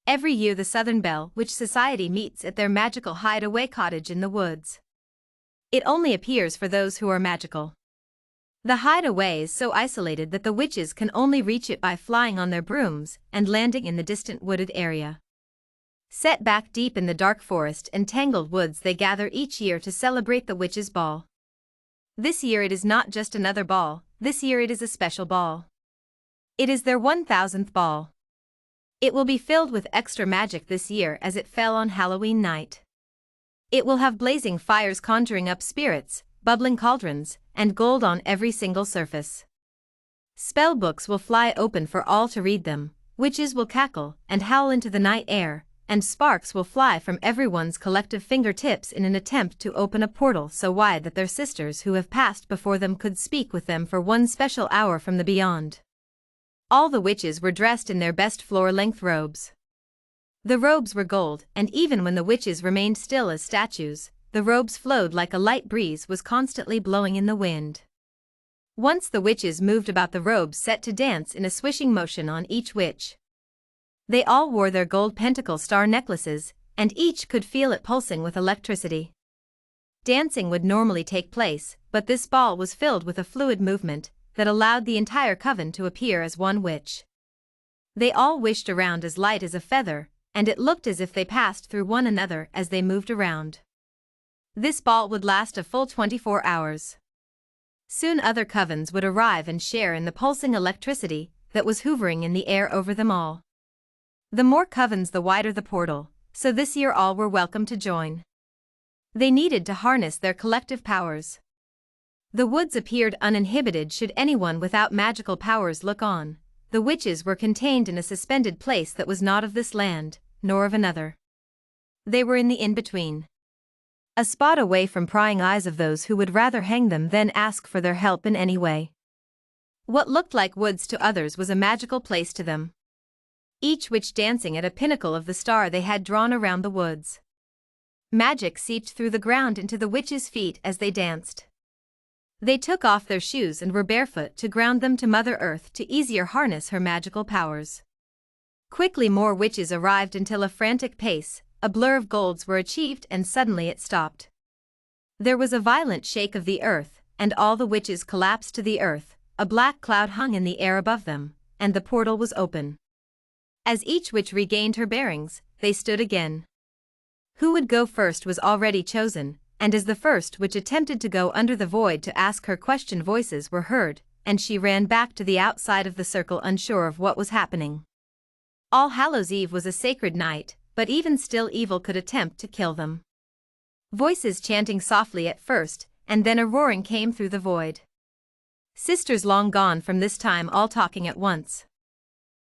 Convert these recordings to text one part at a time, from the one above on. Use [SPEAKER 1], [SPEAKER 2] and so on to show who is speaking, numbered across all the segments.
[SPEAKER 1] Every year the Southern Belle Witch Society meets at their magical hideaway cottage in the woods. It only appears for those who are magical. The hideaway is so isolated that the witches can only reach it by flying on their brooms and landing in the distant wooded area. Set back deep in the dark forest and tangled woods, they gather each year to celebrate the witches' ball. This year it is not just another ball, this year it is a special ball. It is their 1000th ball. It will be filled with extra magic this year as it fell on Halloween night. It will have blazing fires conjuring up spirits, bubbling cauldrons, and gold on every single surface. Spell books will fly open for all to read them, witches will cackle and howl into the night air, and sparks will fly from everyone's collective fingertips in an attempt to open a portal so wide that their sisters who have passed before them could speak with them for one special hour from the beyond. All the witches were dressed in their best floor-length robes. The robes were gold, and even when the witches remained still as statues, the robes flowed like a light breeze was constantly blowing in the wind. Once the witches moved about, the robes set to dance in a swishing motion on each witch. They all wore their gold pentacle star necklaces, and each could feel it pulsing with electricity. Dancing would normally take place, but this ball was filled with a fluid movement that allowed the entire coven to appear as one witch. They all wished around as light as a feather, and it looked as if they passed through one another as they moved around. This ball would last a full 24 hours. Soon other covens would arrive and share in the pulsing electricity that was hovering in the air over them all. The more covens, the wider the portal, so this year all were welcome to join. They needed to harness their collective powers. The woods appeared uninhibited should anyone without magical powers look on. The witches were contained in a suspended place that was not of this land, nor of another. They were in the in-between. A spot away from prying eyes of those who would rather hang them than ask for their help in any way. What looked like woods to others was a magical place to them. Each witch dancing at a pinnacle of the star they had drawn around the woods. Magic seeped through the ground into the witches' feet as they danced. They took off their shoes and were barefoot to ground them to Mother Earth to easier harness her magical powers. Quickly more witches arrived until a frantic pace, a blur of golds were achieved, and suddenly it stopped. There was a violent shake of the earth, and all the witches collapsed to the earth, a black cloud hung in the air above them, and the portal was open. As each witch regained her bearings, they stood again. Who would go first was already chosen, and as the first witch attempted to go under the void to ask her question, voices were heard, and she ran back to the outside of the circle unsure of what was happening. All Hallows' Eve was a sacred night, but even still evil could attempt to kill them. Voices chanting softly at first, and then a roaring came through the void. Sisters long gone from this time, all talking at once.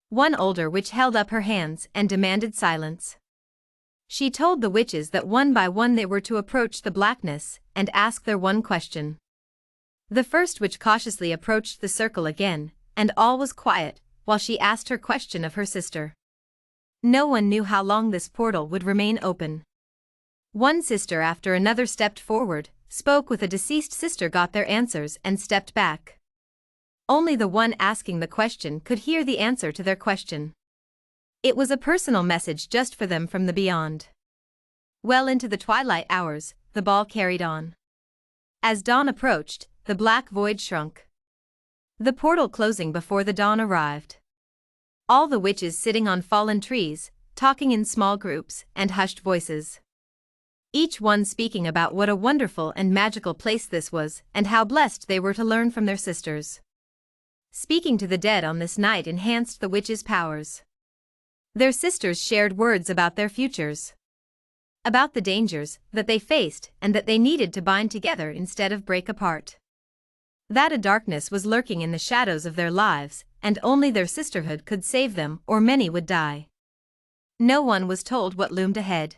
[SPEAKER 1] One older witch held up her hands and demanded silence. She told the witches that one by one they were to approach the blackness and ask their one question. The first witch cautiously approached the circle again, and all was quiet while she asked her question of her sister. No one knew how long this portal would remain open. One sister after another stepped forward, spoke with a deceased sister, got their answers, and stepped back. Only the one asking the question could hear the answer to their question. It was a personal message just for them from the beyond. Well into the twilight hours, the ball carried on. As dawn approached, the black void shrunk. The portal closing before the dawn arrived. All the witches sitting on fallen trees, talking in small groups and hushed voices. Each one speaking about what a wonderful and magical place this was, and how blessed they were to learn from their sisters. Speaking to the dead on this night enhanced the witches' powers. Their sisters shared words about their futures. About the dangers that they faced and that they needed to bind together instead of break apart. That a darkness was lurking in the shadows of their lives, and only their sisterhood could save them, or many would die. No one was told what loomed ahead.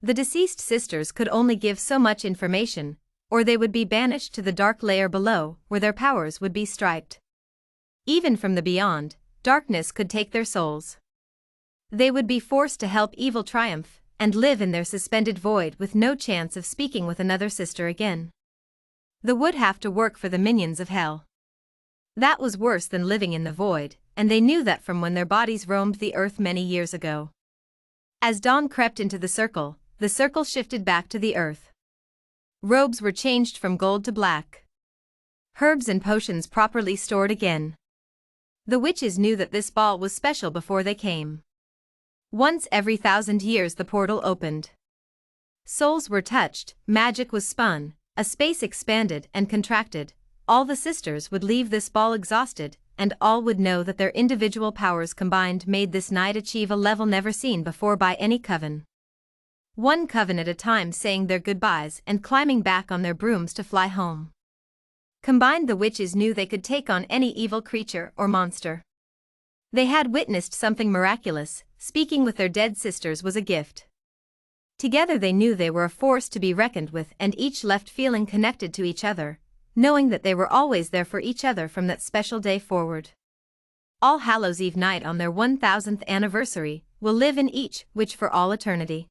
[SPEAKER 1] The deceased sisters could only give so much information, or they would be banished to the dark layer below, where their powers would be striped. Even from the beyond, darkness could take their souls. They would be forced to help evil triumph, and live in their suspended void with no chance of speaking with another sister again. They would have to work for the minions of hell. That was worse than living in the void, and they knew that from when their bodies roamed the earth many years ago. As dawn crept into the circle shifted back to the earth. Robes were changed from gold to black. Herbs and potions properly stored again. The witches knew that this ball was special before they came. Once every 1,000 years the portal opened. Souls were touched, magic was spun, a space expanded and contracted. All the sisters would leave this ball exhausted, and all would know that their individual powers combined made this night achieve a level never seen before by any coven. One coven at a time saying their goodbyes and climbing back on their brooms to fly home. Combined, the witches knew they could take on any evil creature or monster. They had witnessed something miraculous. Speaking with their dead sisters was a gift. Together they knew they were a force to be reckoned with, and each left feeling connected to each other, knowing that they were always there for each other from that special day forward. All Hallows Eve night on their 1000th anniversary will live in each witch for all eternity.